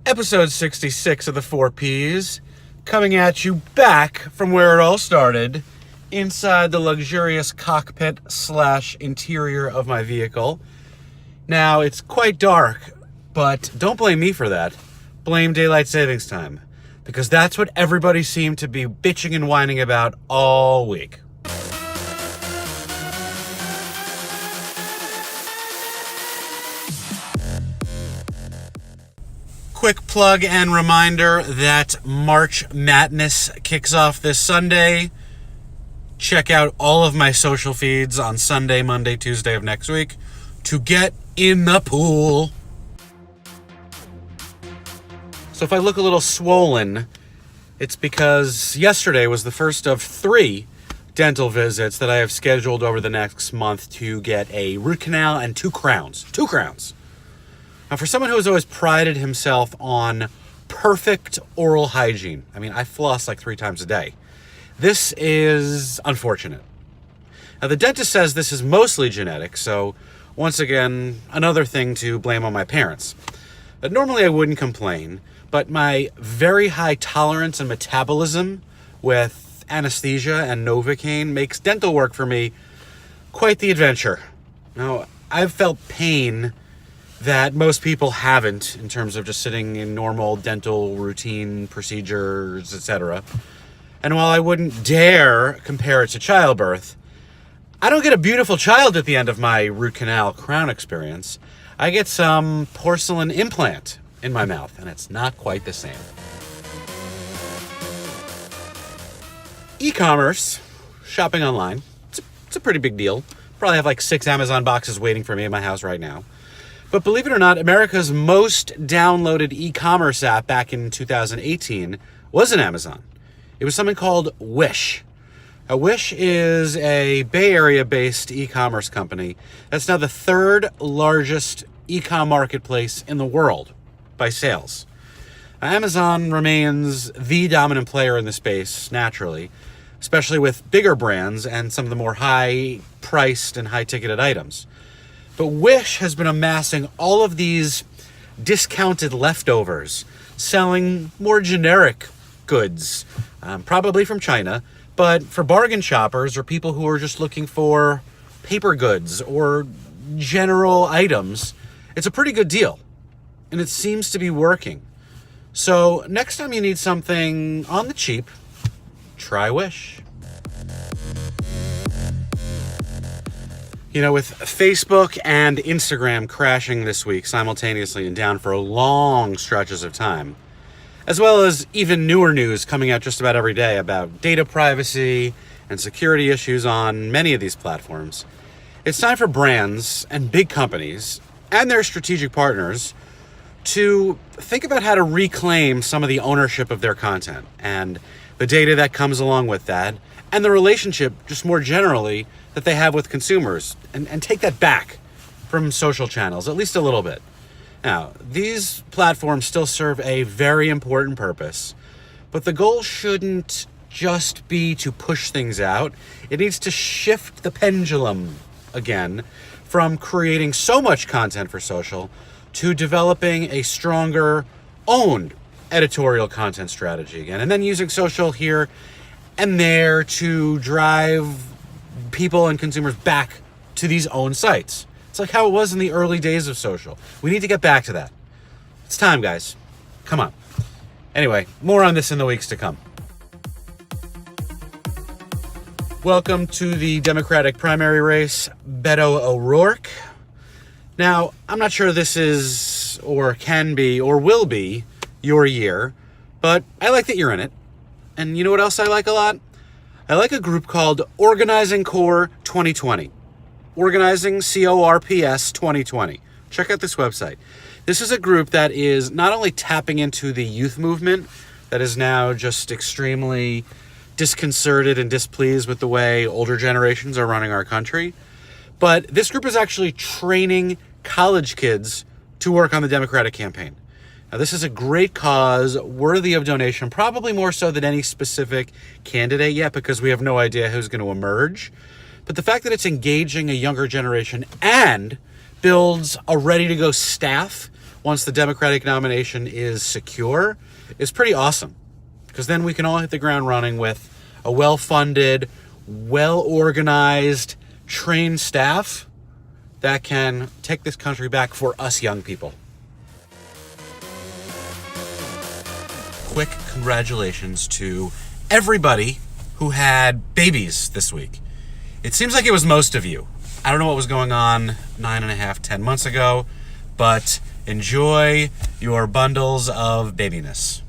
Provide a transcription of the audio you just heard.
Episode 66 of the 4Ps, coming at you back from where it all started, inside the luxurious cockpit / interior of my vehicle. Now, it's quite dark, but don't blame me for that. Blame daylight savings time, because that's what everybody seemed to be bitching and whining about all week. Quick plug and reminder that March Madness kicks off this Sunday. Check out all of my social feeds on Sunday, Monday, Tuesday of next week to get in the pool. So if I look a little swollen, it's because yesterday was the first of 3 dental visits that I have scheduled over the next month to get a root canal and 2 crowns. 2 crowns. Now, for someone who has always prided himself on perfect oral hygiene, I mean, I floss like 3 times a day. This is unfortunate. Now, the dentist says this is mostly genetic, so once again, another thing to blame on my parents. But normally I wouldn't complain, but my very high tolerance and metabolism with anesthesia and Novocaine makes dental work for me quite the adventure. Now, I've felt pain that most people haven't in terms of just sitting in normal dental routine procedures, etc. And while I wouldn't dare compare it to childbirth, I don't get a beautiful child at the end of my root canal crown experience. I get some porcelain implant in my mouth, and it's not quite the same. E-commerce, shopping online, it's a pretty big deal. Probably have like 6 Amazon boxes waiting for me in my house right now. But believe it or not, America's most downloaded e-commerce app back in 2018 was an Amazon. It was something called Wish. Now, Wish is a Bay Area-based e-commerce company that's now the 3rd largest e-com marketplace in the world by sales. Now, Amazon remains the dominant player in the space, naturally, especially with bigger brands and some of the more high-priced and high-ticketed items. But Wish has been amassing all of these discounted leftovers, selling more generic goods, probably from China, but for bargain shoppers or people who are just looking for paper goods or general items, it's a pretty good deal. And it seems to be working. So next time you need something on the cheap, try Wish. You know, with Facebook and Instagram crashing this week simultaneously and down for long stretches of time, as well as even newer news coming out just about every day about data privacy and security issues on many of these platforms, it's time for brands and big companies and their strategic partners to think about how to reclaim some of the ownership of their content and the data that comes along with that, and the relationship, just more generally, that they have with consumers, and take that back from social channels, at least a little bit. Now, these platforms still serve a very important purpose, but the goal shouldn't just be to push things out. It needs to shift the pendulum again from creating so much content for social to developing a stronger owned editorial content strategy again, and then using social here and there to drive people and consumers back to these own sites. It's like how it was in the early days of social. We need to get back to that. It's time, guys. Come on. Anyway, more on this in the weeks to come. Welcome to the Democratic primary race, Beto O'Rourke. Now, I'm not sure this is, or can be, or will be your year, but I like that you're in it. And you know what else I like a lot? I like a group called Organizing Corps 2020. Organizing CORPS 2020. Check out this website. This is a group that is not only tapping into the youth movement that is now just extremely disconcerted and displeased with the way older generations are running our country, but this group is actually training college kids to work on the Democratic campaign. Now, this is a great cause, worthy of donation, probably more so than any specific candidate yet, because we have no idea who's going to emerge. But the fact that it's engaging a younger generation and builds a ready-to-go staff once the Democratic nomination is secure is pretty awesome. Because then we can all hit the ground running with a well-funded, well-organized, trained staff that can take this country back for us young people. Quick congratulations to everybody who had babies this week. It seems like it was most of you. I don't know what was going on 9.5, 10 months ago, but enjoy your bundles of babiness.